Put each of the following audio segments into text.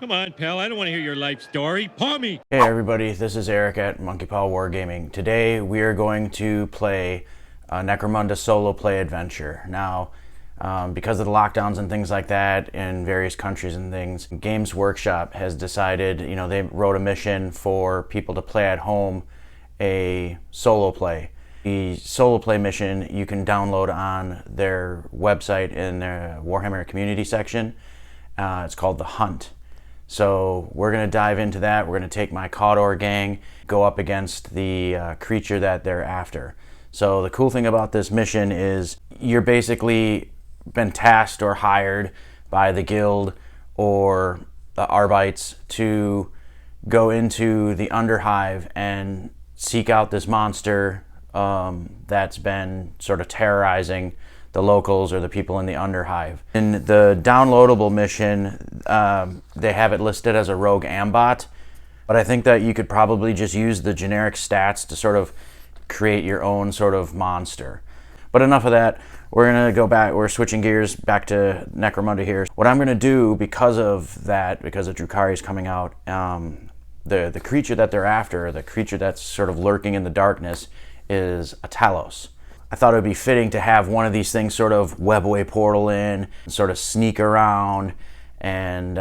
Come on, pal. I don't want to hear your life story. Paw me. Hey everybody, this is Eric at Monkey Paw Wargaming. Today we are going to play Necromunda solo play adventure. Now, because of the lockdowns and things like that in various countries and things, Games Workshop has decided, they wrote a mission for people to play at home a solo play. The solo play mission you can download on their website in their Warhammer community section. It's called The Hunt. So we're going to dive into that. We're going to take my Cawdor Gang, go up against the creature that they're after. So the cool thing about this mission is you're basically been tasked or hired by the guild or the Arbites to go into the underhive and seek out this monster that's been sort of terrorizing the locals or the people in the underhive. In the downloadable mission, they have it listed as a rogue ambot, but I think that you could probably just use the generic stats to sort of create your own sort of monster. But enough of that. We're gonna go back, we're switching gears back to Necromunda here. What I'm gonna do because of that, because of Drukhari's coming out, the creature that they're after, the creature that's sort of lurking in the darkness, is a Talos. I thought it would be fitting to have one of these things sort of webway portal in, sort of sneak around and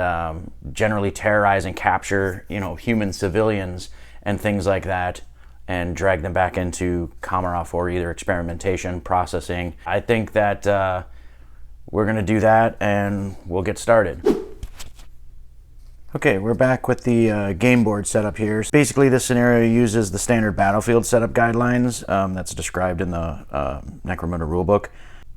generally terrorize and capture, human civilians and things like that, and drag them back into Kamara for either experimentation, processing. I think that we're gonna do that and we'll get started. Okay, we're back with the game board setup here. Basically, this scenario uses the standard battlefield setup guidelines that's described in the Necromunda rulebook.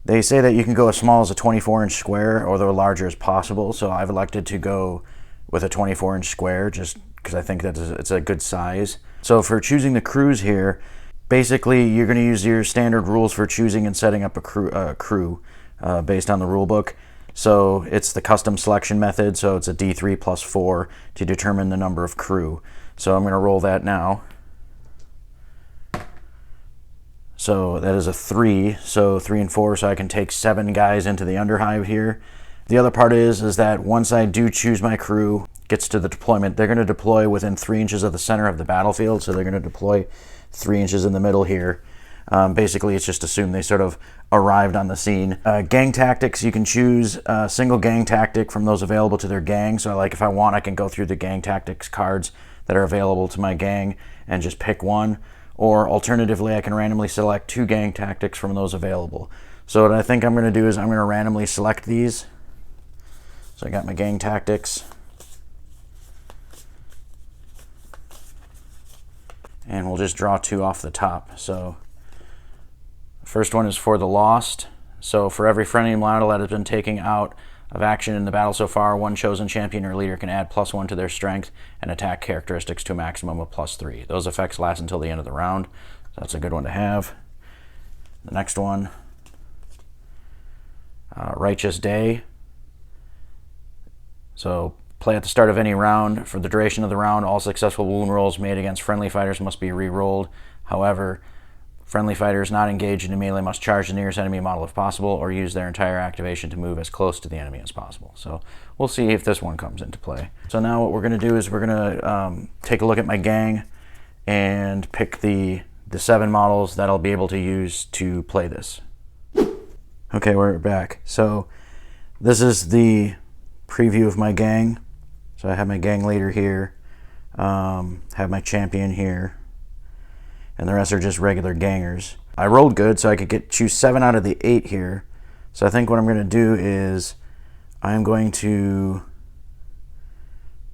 They say that you can go as small as a 24-inch square or the larger as possible, so I've elected to go with a 24-inch square just because I think that it's a good size. So for choosing the crews here, basically you're going to use your standard rules for choosing and setting up a crew based on the rulebook. So it's the custom selection method, so it's a D3 plus 4 to determine the number of crew. So I'm going to roll that now. So that is a 3, so 3 and 4, so I can take 7 guys into the underhive here. The other part is that once I do choose my crew, gets to the deployment, they're going to deploy within 3 inches of the center of the battlefield, so they're going to deploy 3 inches in the middle here. Basically, it's just assumed they sort of arrived on the scene. Gang tactics, you can choose a single gang tactic from those available to their gang. So like if I want, I can go through the gang tactics cards that are available to my gang and just pick one. Or alternatively, I can randomly select 2 gang tactics from those available. So what I think I'm going to do is I'm going to randomly select these. So I got my gang tactics. And we'll just draw 2 off the top. So first one is for the lost. So for every friendly model that has been taken out of action in the battle so far, one chosen champion or leader can add +1 to their strength and attack characteristics to a maximum of +3. Those effects last until the end of the round. So that's a good one to have. The next one, Righteous Day. So play at the start of any round. For the duration of the round, all successful wound rolls made against friendly fighters must be re-rolled. However, friendly fighters not engaged in a melee must charge the nearest enemy model if possible, or use their entire activation to move as close to the enemy as possible. So we'll see if this one comes into play. So now what we're going to do is we're going to take a look at my gang and pick the 7 models that I'll be able to use to play this. Okay, we're back. So this is the preview of my gang. So I have my gang leader here, have my champion here, and the rest are just regular gangers. I rolled good, so I could choose 7 out of the 8 here. So I think what I'm going to do is I'm going to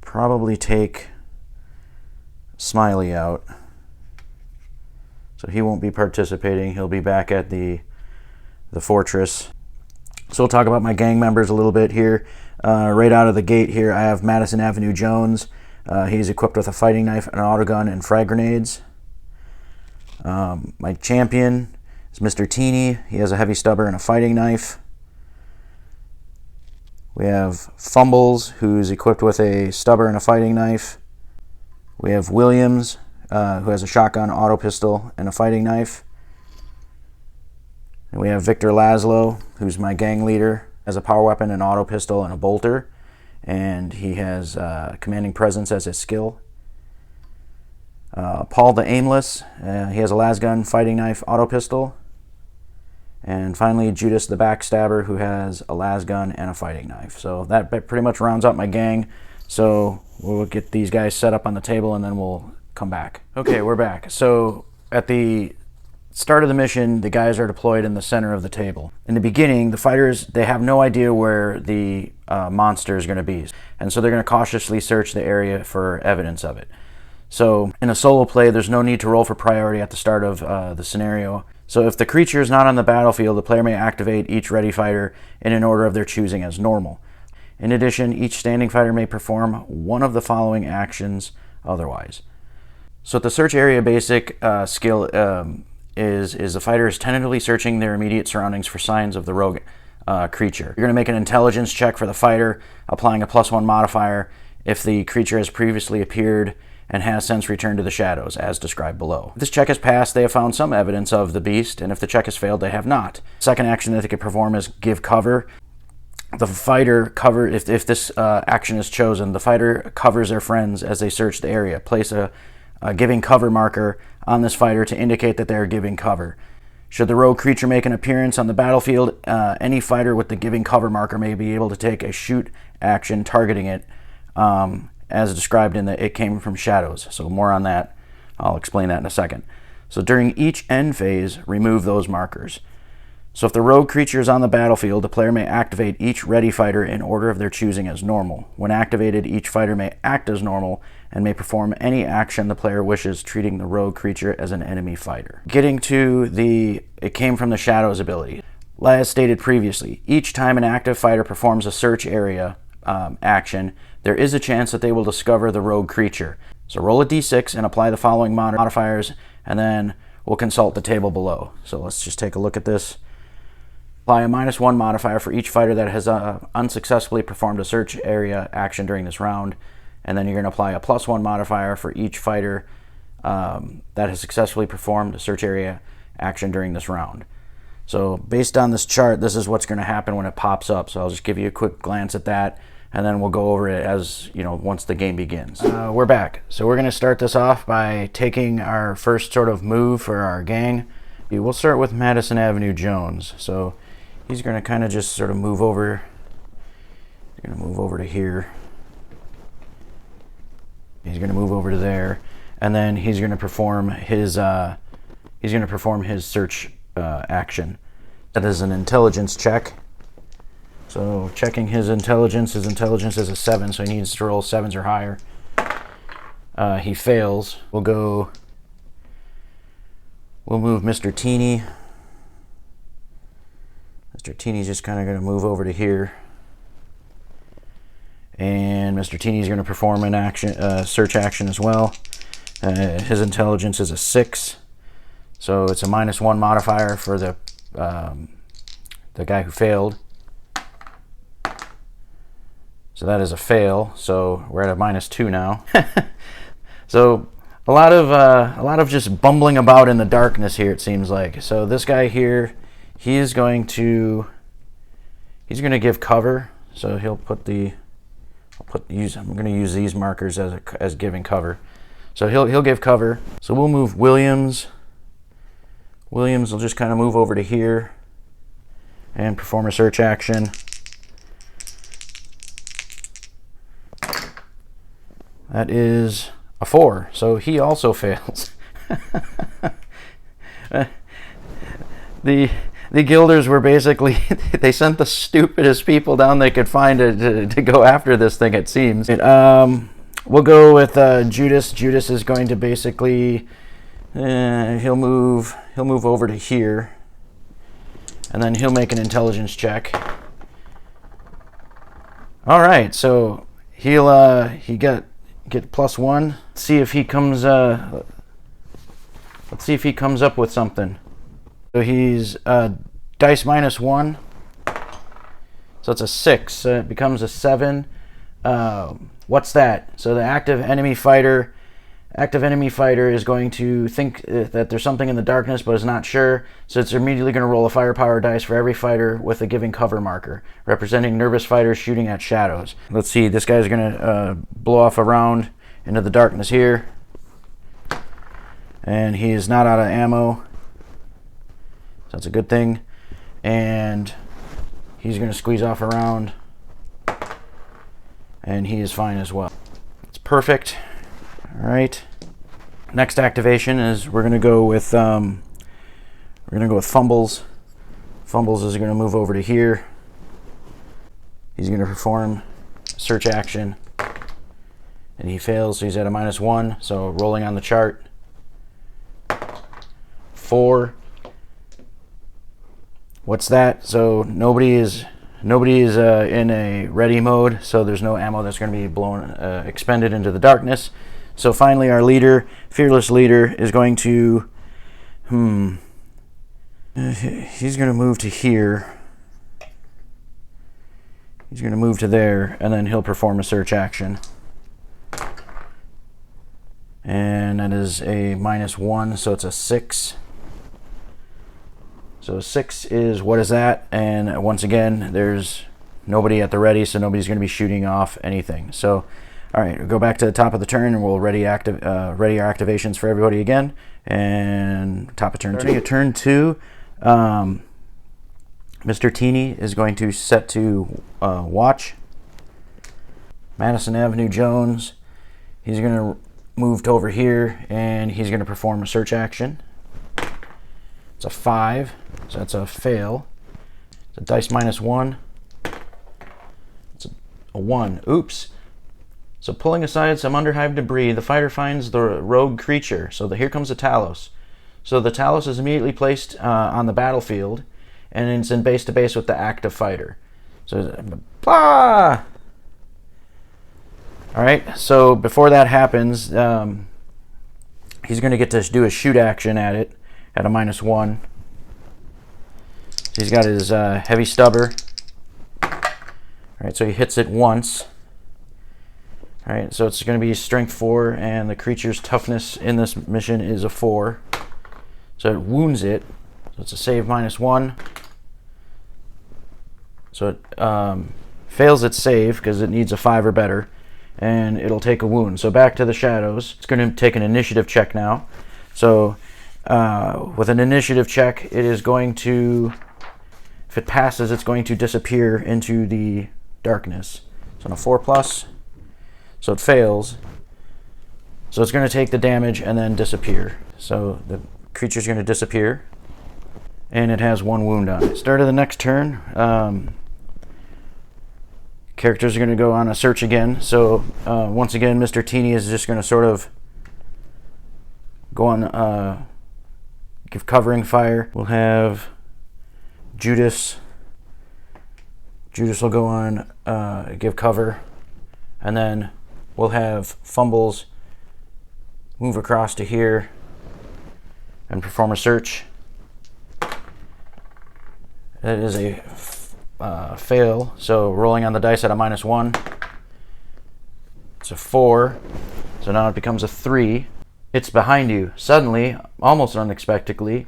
probably take Smiley out. So he won't be participating. He'll be back at the fortress. So we'll talk about my gang members a little bit here. Right out of the gate here, I have Madison Avenue Jones. He's equipped with a fighting knife, an autogun, and frag grenades. My champion is Mr. Teeny. He has a heavy stubber and a fighting knife. We have Fumbles, who's equipped with a stubber and a fighting knife. We have Williams, who has a shotgun, auto pistol, and a fighting knife. And we have Victor Laszlo, who's my gang leader, has a power weapon, an auto pistol, and a bolter. and he has Commanding Presence as his skill. Paul the Aimless, he has a lasgun, fighting knife, auto pistol. And finally, Judas the Backstabber, who has a lasgun and a fighting knife. So that pretty much rounds out my gang. So we'll get these guys set up on the table and then we'll come back. Okay, we're back. So at the start of the mission, the guys are deployed in the center of the table. In the beginning, the fighters, they have no idea where the monster is going to be. And so they're going to cautiously search the area for evidence of it. So in a solo play, there's no need to roll for priority at the start of the scenario. So if the creature is not on the battlefield, the player may activate each ready fighter in an order of their choosing as normal. In addition, each standing fighter may perform one of the following actions otherwise. So the search area basic skill is the fighter is tentatively searching their immediate surroundings for signs of the rogue creature. You're going to make an intelligence check for the fighter, applying a +1 modifier if the creature has previously appeared and has since returned to the shadows, as described below. If this check has passed, they have found some evidence of the beast, and if the check has failed, they have not. Second action that they can perform is give cover. The fighter if this action is chosen, the fighter covers their friends as they search the area. Place a giving cover marker on this fighter to indicate that they are giving cover. Should the rogue creature make an appearance on the battlefield, any fighter with the giving cover marker may be able to take a shoot action targeting it, as described in the It Came From Shadows. So more on that. I'll explain that in a second. So during each end phase, remove those markers. So if the rogue creature is on the battlefield, the player may activate each ready fighter in order of their choosing as normal. When activated, each fighter may act as normal and may perform any action the player wishes, treating the rogue creature as an enemy fighter. Getting to the It Came From the Shadows ability. As stated previously, each time an active fighter performs a search area action, there is a chance that they will discover the rogue creature. So roll a d6 and apply the following modifiers, and then we'll consult the table below. So let's just take a look at this. Apply a -1 modifier for each fighter that has unsuccessfully performed a search area action during this round, and then you're going to apply a +1 modifier for each fighter that has successfully performed a search area action during this round. So based on this chart, this is what's going to happen when it pops up. So I'll just give you a quick glance at that, and then we'll go over it as, you know, once the game begins. We're back. So we're going to start this off by taking our first sort of move for our gang. We'll start with Madison Avenue Jones. So he's going to kind of just sort of move over. He's going to move over to here. He's going to move over to there, and then he's going to perform his search action. That is an intelligence check. So checking his intelligence is a 7, so he needs to roll 7s or higher. He fails. We'll move Mr. Teeny. Mr. Teeny's just kind of going to move over to here. And Mr. Teeny's going to perform an action, search action as well. His intelligence is a 6. So it's a -1 modifier for the guy who failed. So that is a fail. So we're at a -2 now. So a lot of just bumbling about in the darkness here, it seems like. So this guy here, he's going to give cover. So he'll put I'm going to use these markers as giving cover. So he'll give cover. So we'll move Williams. Williams will just kind of move over to here and perform a search action. That is a 4, so he also fails. The guilders were basically, they sent the stupidest people down they could find to go after this thing, it seems. We'll go with Judas. Judas is going to basically, he'll move over to here, and then he'll make an intelligence check. All right, so he get +1. Let's see if he comes up with something. So he's dice -1. So it's a 6. So it becomes a 7. What's that? So the active enemy fighter Active enemy fighter is going to think that there's something in the darkness but is not sure, so it's immediately going to roll a firepower dice for every fighter with a giving cover marker, representing nervous fighters shooting at shadows. Let's see, this guy's going to blow off a round into the darkness here, and he is not out of ammo, so that's a good thing. And he's going to squeeze off a round, and he is fine as well. It's perfect. All right. Next activation is we're gonna go with Fumbles. Fumbles is gonna move over to here. He's gonna perform search action, and he fails, so he's at a -1. So rolling on the chart, 4. What's that? So nobody is in a ready mode, so there's no ammo that's going to be blown expended into the darkness. So finally, our leader, fearless leader, is going to, he's going to move to here. He's going to move to there, and then he'll perform a search action. And that is a -1, so it's a 6. So 6 is what is that? And once again, there's nobody at the ready, so nobody's going to be shooting off anything. So, all right, we'll go back to the top of the turn, and we'll ready our activations for everybody again. And top of turn 2. Turn 2, Mr. Teeny is going to set to watch. Madison Avenue Jones, he's going to move over here, and he's going to perform a search action. It's a 5, so that's a fail. It's a dice -1. It's a 1. Oops. So pulling aside some underhive debris, the fighter finds the rogue creature. So here comes the Talos. So the Talos is immediately placed on the battlefield, and it's in base to base with the active fighter. So, blah! All right. So before that happens, he's going to get to do a shoot action at it at a -1. He's got his heavy stubber. All right, so he hits it once. All right, so it's going to be strength 4, and the creature's toughness in this mission is a 4. So it wounds it. So it's a save -1. So it fails its save because it needs a 5 or better, and it'll take a wound. So back to the shadows. It's going to take an initiative check now. So with an initiative check, it is going to, if it passes, it's going to disappear into the darkness. So on a 4+, so it fails. So it's going to take the damage and then disappear. So the creature's going to disappear, and it has 1 wound on it. Start of the next turn, characters are going to go on a search again. So once again, Mr. Teeny is just going to sort of go on, give covering fire. We'll have Judas. Judas will go on, give cover, and then we'll have Fumbles move across to here and perform a search. That is a fail, so rolling on the dice at a -1. It's a 4, so now it becomes a 3. It's behind you. Suddenly, almost unexpectedly,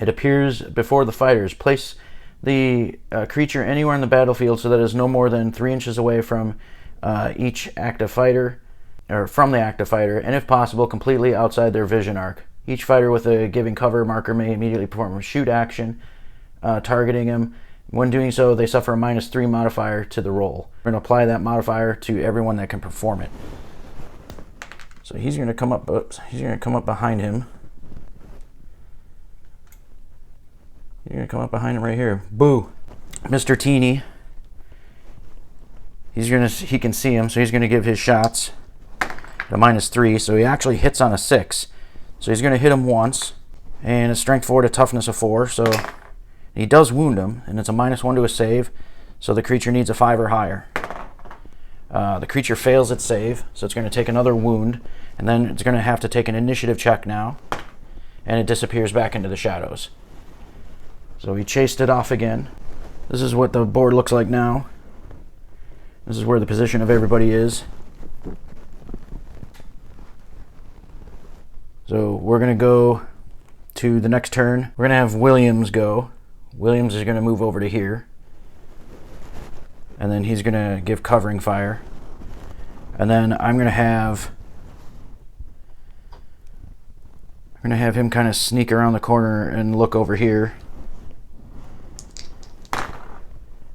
it appears before the fighters. Place the creature anywhere on the battlefield so that it is no more than 3 inches away from each active fighter, or from the active fighter, and if possible, completely outside their vision arc. Each fighter with a giving cover marker may immediately perform a shoot action, targeting him. When doing so, they suffer a -3 modifier to the roll. We're going to apply that modifier to everyone that can perform it. So he's going to come up. He's going to come up behind him. He's going to come up behind him right here. Boo! Mr. Teeny. He can see him, so he's going to give his shots at a -3. So he actually hits on a 6. So he's going to hit him once, and a strength 4 to toughness of 4. So he does wound him, and it's a -1 to a save. So the creature needs a 5 or higher. The creature fails its save, so it's going to take another wound, and then it's going to have to take an initiative check now, and it disappears back into the shadows. So he chased it off again. This is what the board looks like now. This is where the position of everybody is. So we're going to go to the next turn. We're going to have Williams go. Williams is going to move over to here. And then he's going to give covering fire. And then I'm going to have him kind of sneak around the corner and look over here.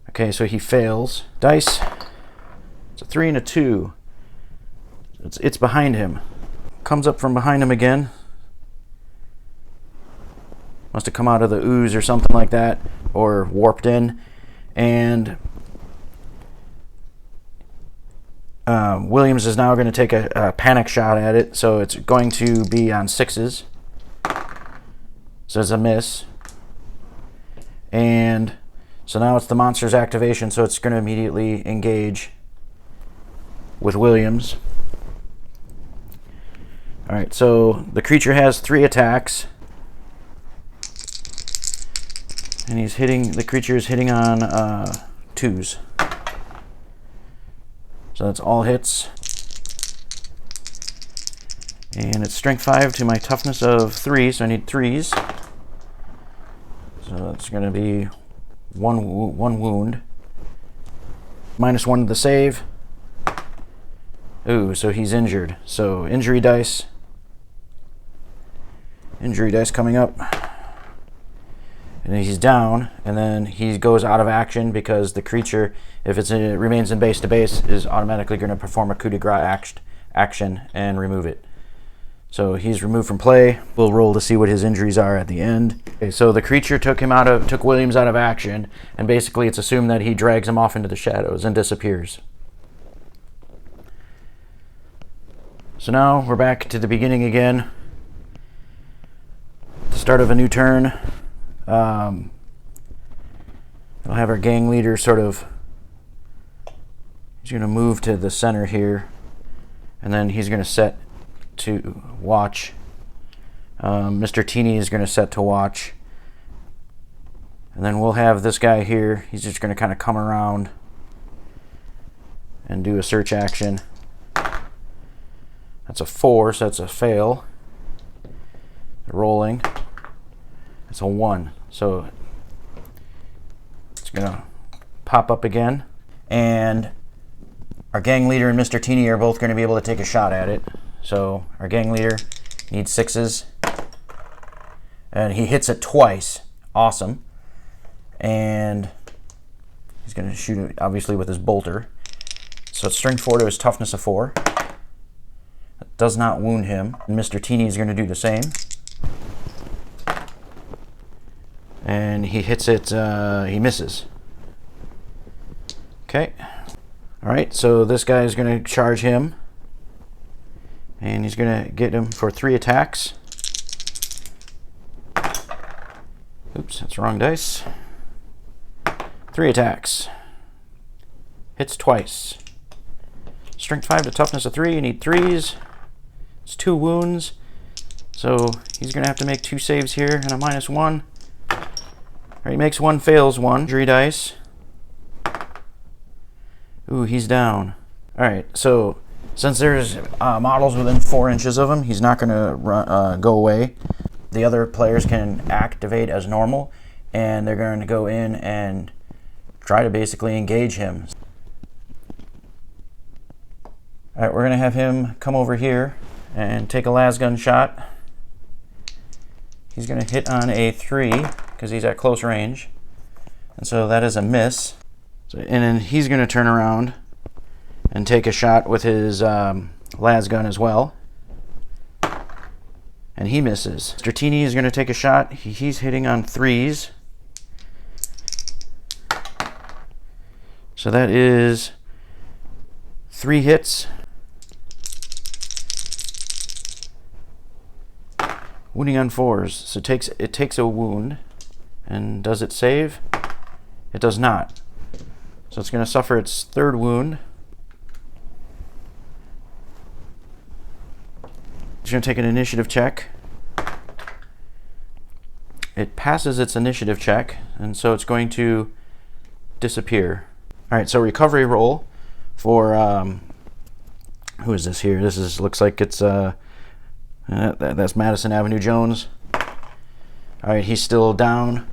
Okay, so he fails. Dice. It's a 3 and a 2. It's behind him. Comes up from behind him again. Must have come out of the ooze or something like that, or warped in. And Williams is now going to take a panic shot at it, so it's going to be on 6s. So it's a miss. And so now it's the monster's activation, so it's going to immediately engage with Williams. Alright, so the creature has 3 attacks. And the creature is hitting on 2s. So that's all hits. And it's strength 5 to my toughness of 3, so I need 3s. So that's going to be one wound. -1 to the save. Ooh, so he's injured. So injury dice. Injury dice coming up. And he's down, and then he goes out of action because the creature, if it remains in base to base, is automatically going to perform a coup de grace action and remove it. So he's removed from play. We'll roll to see what his injuries are at the end. Okay, so the creature took Williams out of action, and basically it's assumed that he drags him off into the shadows and disappears. So now we're back to the beginning again. The start of a new turn. We'll have our gang leader he's going to move to the center here, and then he's going to set to watch. Mr. Teeny is going to set to watch, and then we'll have this guy here. He's just going to kind of come around and do a search action. That's a 4, so that's a fail. Rolling. It's a 1, so it's gonna pop up again, and our gang leader and Mr. Teeny are both going to be able to take a shot at it. So our gang leader needs 6s, and he hits it twice. Awesome. And he's going to shoot it obviously with his bolter. So it's strength 4 to his toughness of 4. That does not wound him. And Mr. Teeny is going to do the same. And he hits it, he misses. Okay. Alright, so this guy is going to charge him. And he's going to get him for 3 attacks. Oops, that's the wrong dice. 3 attacks. Hits twice. Strength 5 to toughness of 3, you need 3s. It's 2 wounds. So he's going to have to make 2 saves here and a -1. He makes 1, fails 1. Injury dice. Ooh, he's down. Alright, so since there's models within 4 inches of him, he's not going to go away. The other players can activate as normal, and they're going to go in and try to basically engage him. Alright, we're going to have him come over here and take a lasgun shot. He's going to hit on a 3 because he's at close range. And so that is a miss. So, and then he's going to turn around and take a shot with his lasgun as well. And he misses. Mr. Teeny is going to take a shot. He's hitting on 3s. So that is 3 hits. Wounding on 4s. So it takes a wound. And does it save? It does not. So it's going to suffer its 3rd wound. It's going to take an initiative check. It passes its initiative check, and so it's going to disappear. Alright, so recovery roll for, who is this here? Looks like it's That's Madison Avenue Jones. All right, he's still down.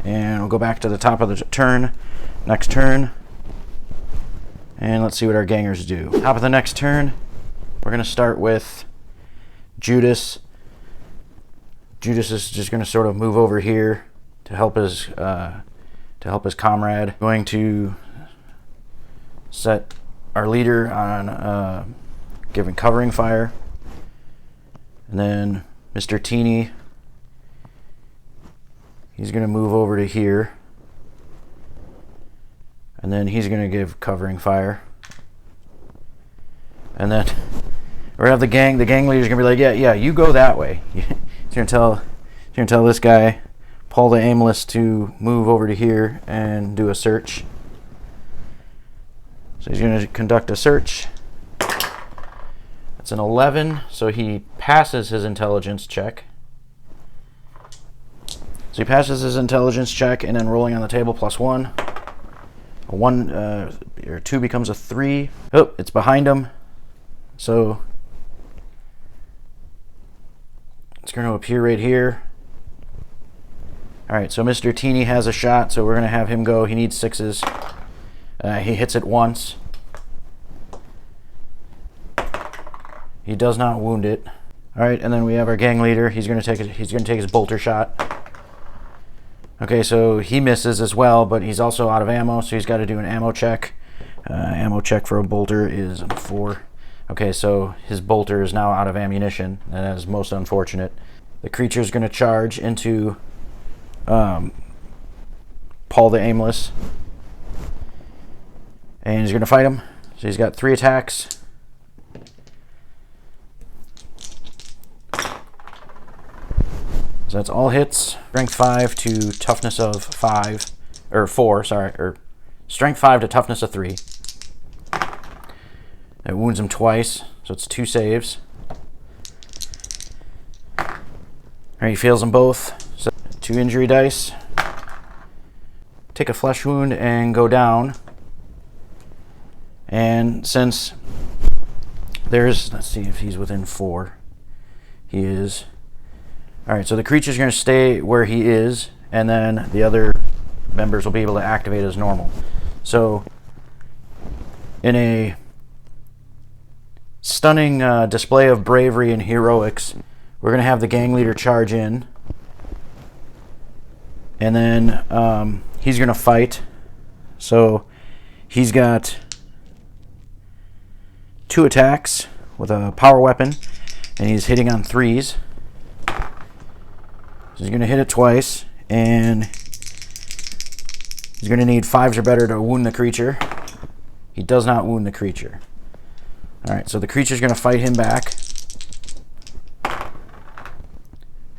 And we'll go back to the top of the turn. Next turn. And let's see what our gangers do. Top of the next turn, we're going to start with Judas. Judas is just going to sort of move over here to help his comrade. Going to set our leader on giving covering fire. And then Mr. Teeny, he's going to move over to here. And then he's going to give covering fire. And then we're going to have the gang leader's going to be like, yeah, you go that way. He's going to tell this guy, Paul the Aimless, to move over to here and do a search. So he's going to conduct a search. It's an 11, so he passes his intelligence check. So he passes his intelligence check, and then rolling on the table +1. A 1 or 2 becomes a 3. Oh, it's behind him. So it's going to appear right here. All right, so Mr. Teeny has a shot, so we're going to have him go. He needs 6s. He hits it once. He does not wound it. All right, and then we have our gang leader. He's going to take his bolter shot. Okay, so he misses as well, but he's also out of ammo, so he's got to do an ammo check. Ammo check for a bolter is a 4. Okay, so his bolter is now out of ammunition, and that is most unfortunate. The creature is going to charge into Paul the Aimless, and he's going to fight him. So he's got 3 attacks. So that's all hits. Strength 5 to toughness of 5, or 4, sorry, or strength 5 to toughness of 3. That wounds him twice, so it's 2 saves. All right, he fails them both. So 2 injury dice. Take a flesh wound and go down. And since there's, let's see if he's within 4. He is. All right, so the creature's going to stay where he is, and then the other members will be able to activate as normal. So in a stunning display of bravery and heroics, we're going to have the gang leader charge in, and then he's going to fight. So he's got 2 attacks with a power weapon, and he's hitting on 3s. So he's going to hit it twice, and he's going to need 5s or better to wound the creature. He does not wound the creature. All right, so the creature's going to fight him back.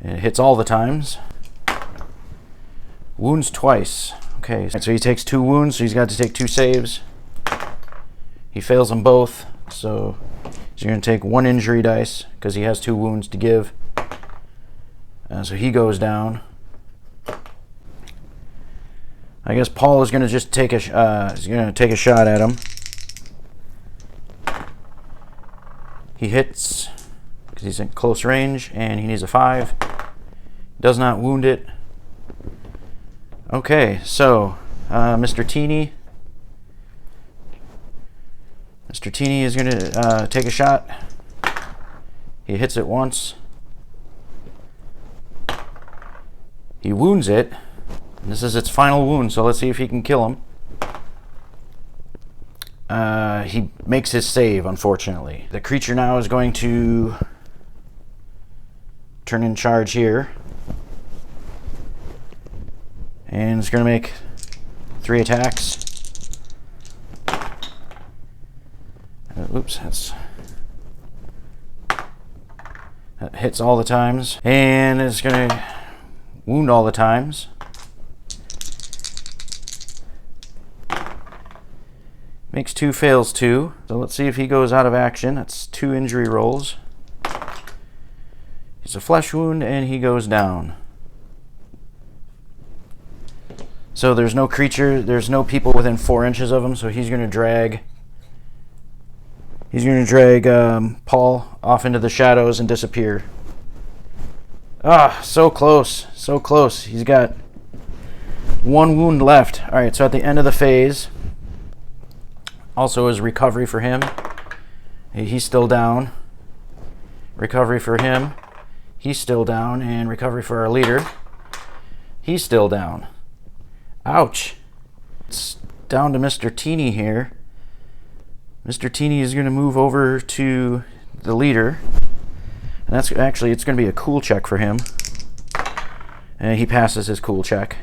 And it hits all the times. Wounds twice. Okay, so he takes 2 wounds, so he's got to take 2 saves. He fails them both, so he's going to take 1 injury dice because he has 2 wounds to give. So he goes down. I guess Paul is going to just take a shot at him. He hits because he's in close range, and he needs a 5. Does not wound it. Okay, so Mr. Teeny. Mr. Teeny is going to take a shot. He hits it once. He wounds it. And this is its final wound, so let's see if he can kill him. He makes his save, unfortunately. The creature now is going to turn in charge here. And it's going to make 3 attacks. Oops, that hits all the times. And it's going to wound all the times. Makes 2, fails 2. So let's see if he goes out of action. That's 2 injury rolls. He's a flesh wound, and he goes down. So there's no creature, there's no people within 4 inches of him, so he's going to drag He's going to drag Paul off into the shadows and disappear. Ah, so close. So close. He's got 1 wound left. Alright, so at the end of the phase, also is recovery for him. He's still down. Recovery for him. He's still down. And recovery for our leader. He's still down. Ouch. It's down to Mr. Teeny here. Mr. Teeny is going to move over to the leader. And that's actually, it's going to be a cool check for him. And he passes his cool check.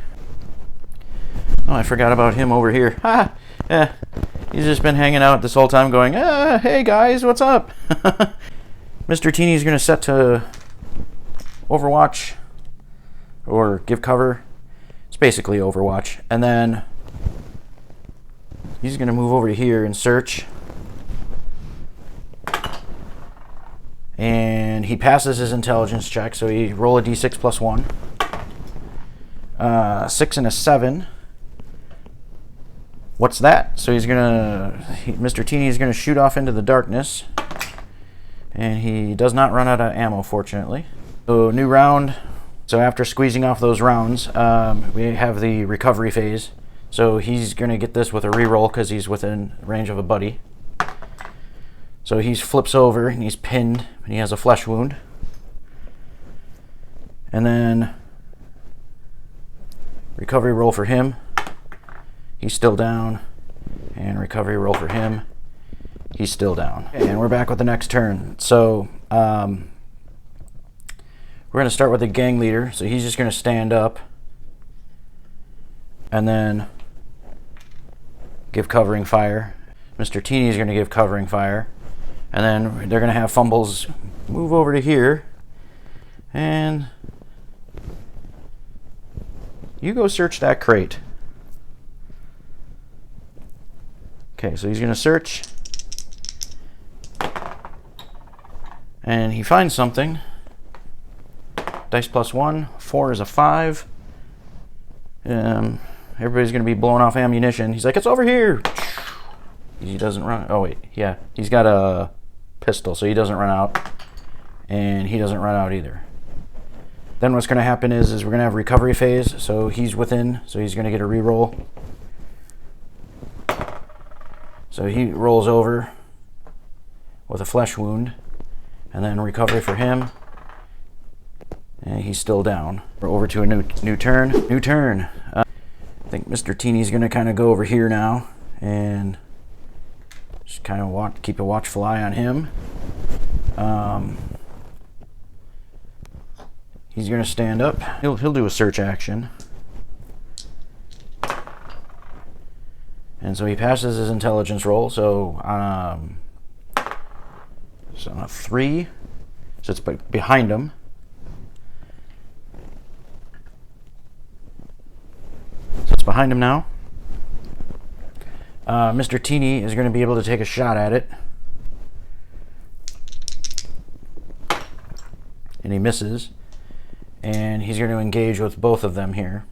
Oh, I forgot about him over here. Ha! Yeah. He's just been hanging out this whole time going, hey guys, what's up? Mr. Teeny is going to set to Overwatch or give cover. It's basically Overwatch. And then he's going to move over to here and search. And he passes his intelligence check, so he roll a d6 plus 1. 6 and a 7. What's that? So Mr. Teeny is gonna shoot off into the darkness, and he does not run out of ammo, fortunately. So new round. So after squeezing off those rounds, we have the recovery phase. So he's gonna get this with a reroll because he's within range of a buddy. So he flips over and he's pinned and he has a flesh wound. And then recovery roll for him. He's still down. And recovery roll for him. He's still down. And we're back with the next turn. So we're going to start with the gang leader. So he's just going to stand up and then give covering fire. Mr. Teeny is going to give covering fire. And then they're going to have Fumbles move over to here. And you go search that crate. Okay, so he's going to search. And he finds something. Dice plus 1. 4 is a 5. Everybody's going to be blowing off ammunition. He's like, it's over here. He doesn't run. Oh, wait. Yeah, he's got a pistol, so he doesn't run out. And he doesn't run out either. Then what's going to happen is we're going to have recovery phase. So he's within, so he's going to get a reroll. So he rolls over with a flesh wound. And then recovery for him. And he's still down. We're over to a new turn. New turn. I think Mr. Teeny's going to kind of go over here now. And just kind of keep a watchful eye on him. He's going to stand up. He'll do a search action. And so he passes his intelligence roll. So on a 3, so it's behind him. So it's behind him now. Mr. Teeny is going to be able to take a shot at it. And he misses. And he's going to engage with both of them here.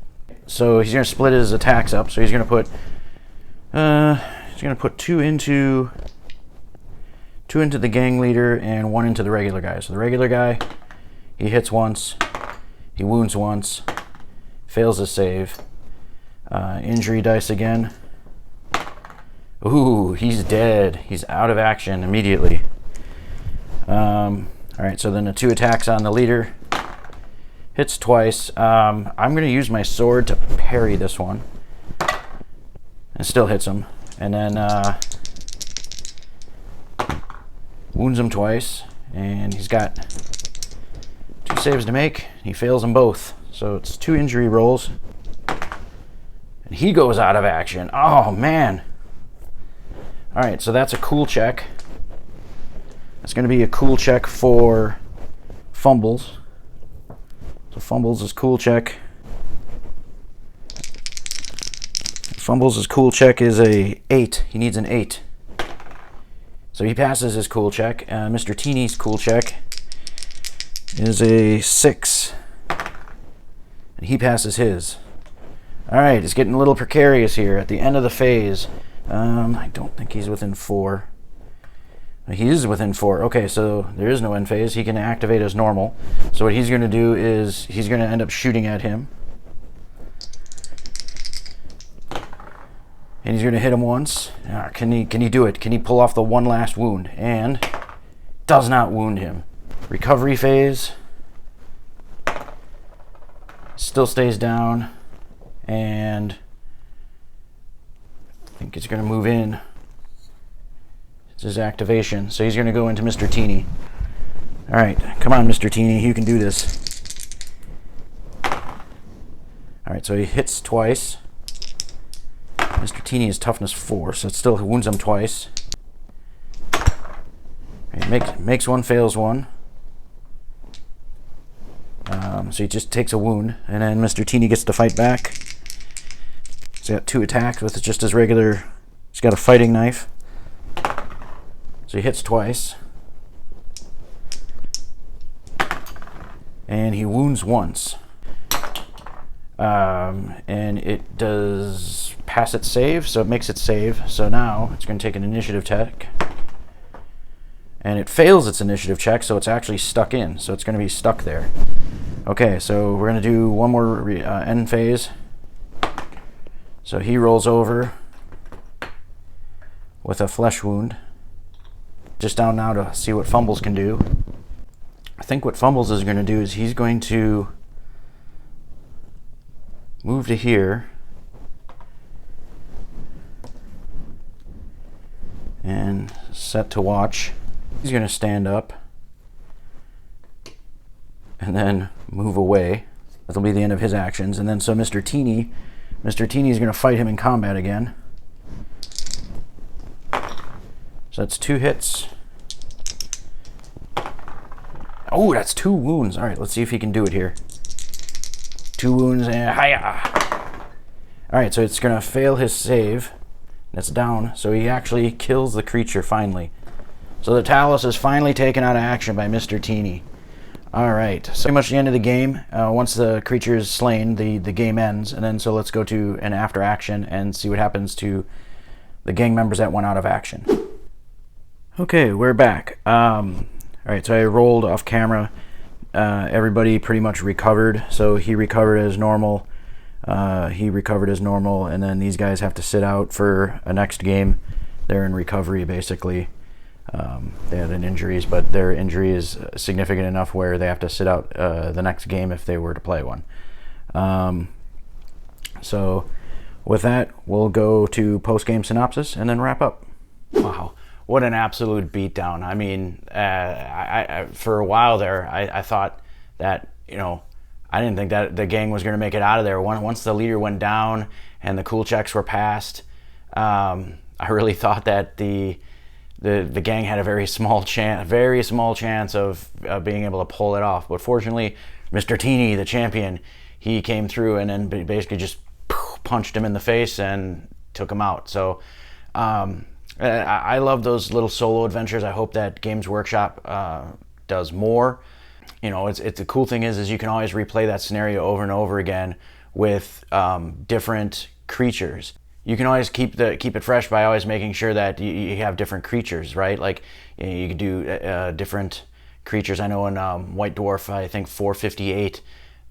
So he's going to split his attacks up. So he's going to put 2 into the gang leader and 1 into the regular guy. So the regular guy, he hits once, he wounds once, fails his save. Injury dice again. Ooh, he's dead. He's out of action immediately. Alright, so then the 2 attacks on the leader. Hits twice. I'm going to use my sword to parry this one. And still hits him. And then wounds him twice. And he's got 2 saves to make. He fails them both. So it's 2 injury rolls. And he goes out of action. Oh, man. Alright, so that's a cool check. That's going to be a cool check for Fumbles. So Fumbles' cool check. Fumbles' cool check is a 8. He needs an 8. So he passes his cool check. Mr. Teeny's cool check is a 6. And he passes his. Alright, it's getting a little precarious here at the end of the phase. I don't think he's within 4. He is within 4. Okay, so there is no end phase. He can activate as normal. So what he's going to do is he's going to end up shooting at him. And he's going to hit him once. Can he do it? Can he pull off the one last wound? And does not wound him. Recovery phase. Still stays down. And I think it's going to move in. It's his activation. So he's going to go into Mr. Teeny. All right, come on, Mr. Teeny. You can do this. All right, so he hits twice. Mr. Teeny is toughness 4, so it still wounds him twice. He makes one, fails one. So he just takes a wound, and then Mr. Teeny gets to fight back. He's got 2 attacks with just his regular. He's got a fighting knife. So he hits twice. And he wounds once. And it does pass its save, so it makes it save. So now it's going to take an initiative check. And it fails its initiative check, so it's actually stuck in. So it's going to be stuck there. Okay, so we're going to do one more end phase. So he rolls over with a flesh wound. Just down now to see what Fumbles can do. I think what Fumbles is going to do is he's going to move to here and set to watch. He's going to stand up and then move away. That'll be the end of his actions. And then so Mr. Teeny is going to fight him in combat again. So that's 2 hits. Oh, that's 2 wounds. All right, let's see if he can do it here. 2 wounds and hiya. All right, so it's going to fail his save. That's down, so he actually kills the creature finally. So the Talus is finally taken out of action by Mr. Teeny. All right, so pretty much the end of the game. Once the creature is slain, the game ends. And then so let's go to an after action and see what happens to the gang members that went out of action. Okay, we're back. All right, so I rolled off camera. Everybody pretty much recovered. So he recovered as normal. And then these guys have to sit out for a next game. They're in recovery, basically. They had an injuries, but their injury is significant enough where they have to sit out the next game if they were to play one. So with that, we'll go to post-game synopsis and then wrap up. Wow, what an absolute beatdown. I mean, I for a while there, I thought that, I didn't think that the gang was going to make it out of there. Once the leader went down and the cool checks were passed, I really thought that the gang had a very small chance of being able to pull it off. But fortunately, Mr. Teeny, the champion, he came through and then basically just punched him in the face and took him out. So I love those little solo adventures. I hope that Games Workshop does more. It's the cool thing is you can always replay that scenario over and over again with different creatures. You can always keep it fresh by always making sure that you have different creatures, right? Like you could do different creatures. I know in White Dwarf, I think 458,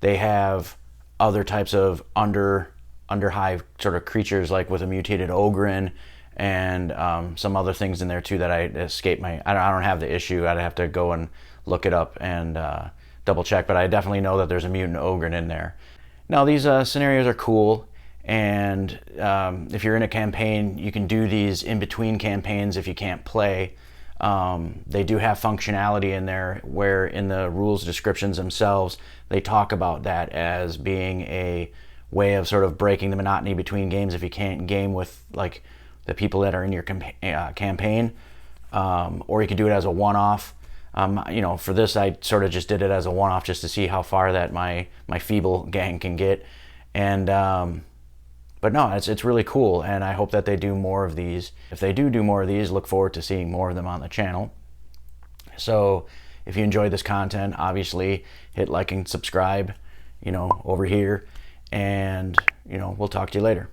they have other types of underhive sort of creatures, like with a mutated Ogren and some other things in there too that I don't have the issue. I'd have to go and look it up and double check, but I definitely know that there's a mutant Ogren in there. Now these scenarios are cool. And if you're in a campaign, you can do these in between campaigns if you can't play. They do have functionality in there where in the rules descriptions themselves, they talk about that as being a way of sort of breaking the monotony between games if you can't game with like the people that are in your campaign, or you could do it as a one-off. For this, I sort of just did it as a one-off just to see how far that my feeble gang can get. And but no, it's really cool, and I hope that they do more of these. If they do more of these, look forward to seeing more of them on the channel. So if you enjoyed this content, obviously hit like and subscribe, over here, and we'll talk to you later.